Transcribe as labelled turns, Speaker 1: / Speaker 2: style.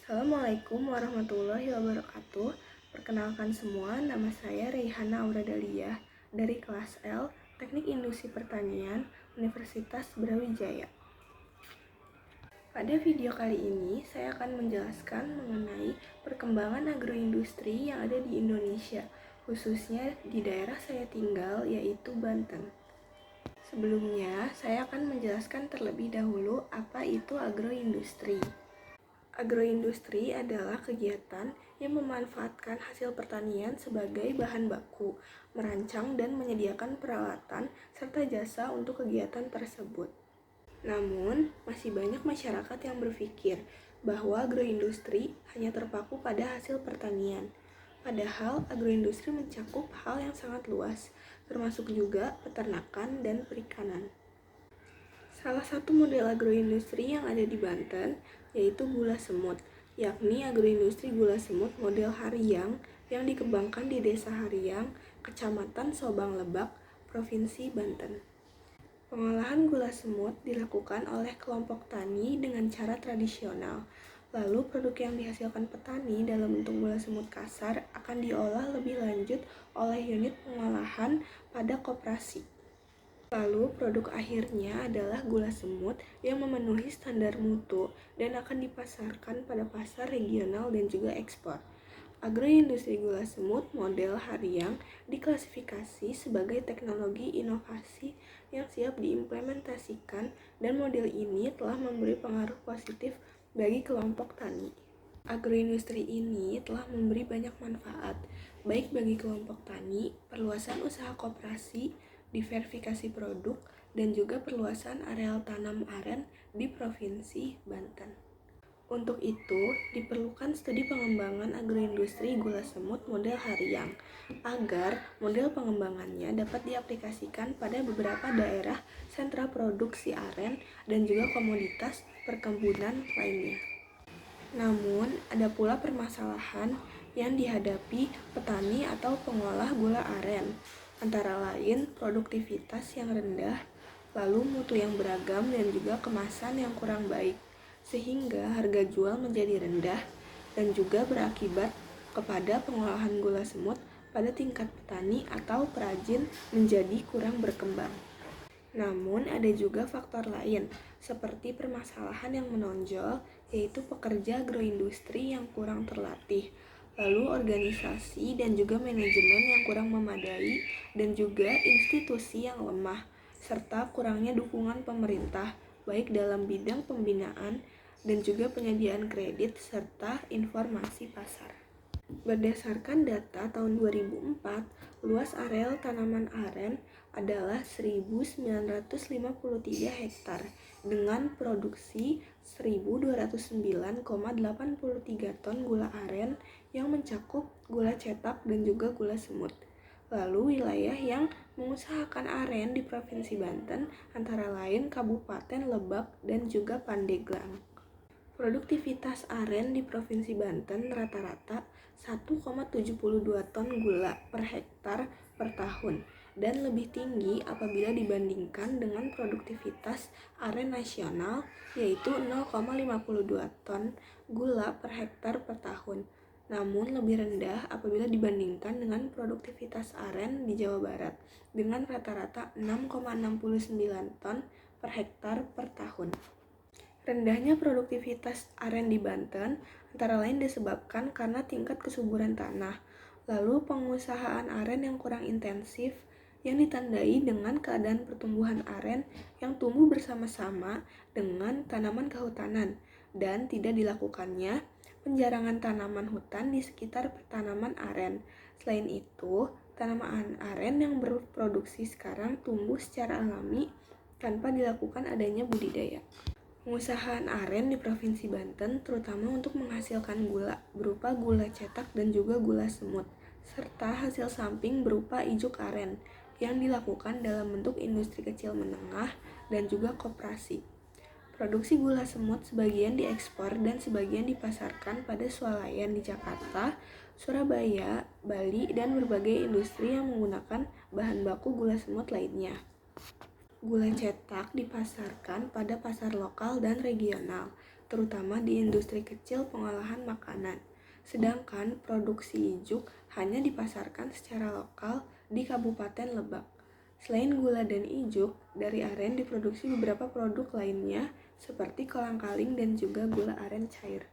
Speaker 1: Assalamualaikum warahmatullahi wabarakatuh. Perkenalkan semua, nama saya Reihana Auradalia dari kelas L, Teknik Industri Pertanian, Universitas Brawijaya. Pada video kali ini, saya akan menjelaskan mengenai perkembangan agroindustri yang ada di Indonesia, khususnya di daerah saya tinggal, yaitu Banten. Sebelumnya, saya akan menjelaskan terlebih dahulu apa itu agroindustri. Agroindustri adalah kegiatan yang memanfaatkan hasil pertanian sebagai bahan baku, merancang dan menyediakan peralatan serta jasa untuk kegiatan tersebut. Namun, masih banyak masyarakat yang berpikir bahwa agroindustri hanya terpaku pada hasil pertanian. Padahal agroindustri mencakup hal yang sangat luas, termasuk juga peternakan dan perikanan. Salah satu model agroindustri yang ada di Banten yaitu gula semut, yakni agroindustri gula semut model Hariang yang dikembangkan di Desa Hariang, Kecamatan Sobang Lebak, Provinsi Banten. Pengolahan gula semut dilakukan oleh kelompok tani dengan cara tradisional. Lalu produk yang dihasilkan petani dalam bentuk gula semut kasar akan diolah lebih lanjut oleh unit pengolahan pada koperasi. Lalu produk akhirnya adalah gula semut yang memenuhi standar mutu dan akan dipasarkan pada pasar regional dan juga ekspor. Agroindustri gula semut model Hariang diklasifikasi sebagai teknologi inovasi yang siap diimplementasikan, dan model ini telah memberi pengaruh positif bagi kelompok tani. Agroindustri ini telah memberi banyak manfaat, baik bagi kelompok tani, perluasan usaha koperasi, diversifikasi produk, dan juga perluasan areal tanam aren di Provinsi Banten. Untuk itu, diperlukan studi pengembangan agroindustri gula semut model Hariang, agar model pengembangannya dapat diaplikasikan pada beberapa daerah sentra produksi aren dan juga komoditas perkebunan lainnya. Namun, ada pula permasalahan yang dihadapi petani atau pengolah gula aren, antara lain produktivitas yang rendah, lalu mutu yang beragam dan juga kemasan yang kurang baik, sehingga harga jual menjadi rendah dan juga berakibat kepada pengolahan gula semut pada tingkat petani atau perajin menjadi kurang berkembang. Namun ada juga faktor lain, seperti permasalahan yang menonjol, yaitu pekerja agroindustri yang kurang terlatih, lalu organisasi dan juga manajemen yang kurang memadai, dan juga institusi yang lemah, serta kurangnya dukungan pemerintah, baik dalam bidang pembinaan dan juga penyediaan kredit serta informasi pasar. Berdasarkan data tahun 2004, luas areal tanaman aren adalah 1.953 hektar dengan produksi 1.209,83 ton gula aren yang mencakup gula cetak dan juga gula semut. Lalu wilayah yang mengusahakan aren di Provinsi Banten antara lain Kabupaten Lebak dan juga Pandeglang. Produktivitas aren di Provinsi Banten rata-rata 1,72 ton gula per hektar per tahun dan lebih tinggi apabila dibandingkan dengan produktivitas aren nasional yaitu 0,52 ton gula per hektar per tahun, namun lebih rendah apabila dibandingkan dengan produktivitas aren di Jawa Barat dengan rata-rata 6,69 ton per hektar per tahun. Rendahnya produktivitas aren di Banten antara lain disebabkan karena tingkat kesuburan tanah, lalu pengusahaan aren yang kurang intensif yang ditandai dengan keadaan pertumbuhan aren yang tumbuh bersama-sama dengan tanaman kehutanan, dan tidak dilakukannya penjarangan tanaman hutan di sekitar tanaman aren. Selain itu, tanaman aren yang berproduksi sekarang tumbuh secara alami tanpa dilakukan adanya budidaya. Pengusahaan aren di Provinsi Banten terutama untuk menghasilkan gula berupa gula cetak dan juga gula semut, serta hasil samping berupa ijuk aren yang dilakukan dalam bentuk industri kecil menengah dan juga koperasi. Produksi gula semut sebagian diekspor dan sebagian dipasarkan pada swalayan di Jakarta, Surabaya, Bali, dan berbagai industri yang menggunakan bahan baku gula semut lainnya. Gula cetak dipasarkan pada pasar lokal dan regional, terutama di industri kecil pengolahan makanan. Sedangkan produksi ijuk hanya dipasarkan secara lokal di Kabupaten Lebak. Selain gula dan ijuk, dari aren diproduksi beberapa produk lainnya seperti kolang-kaling dan juga gula aren cair.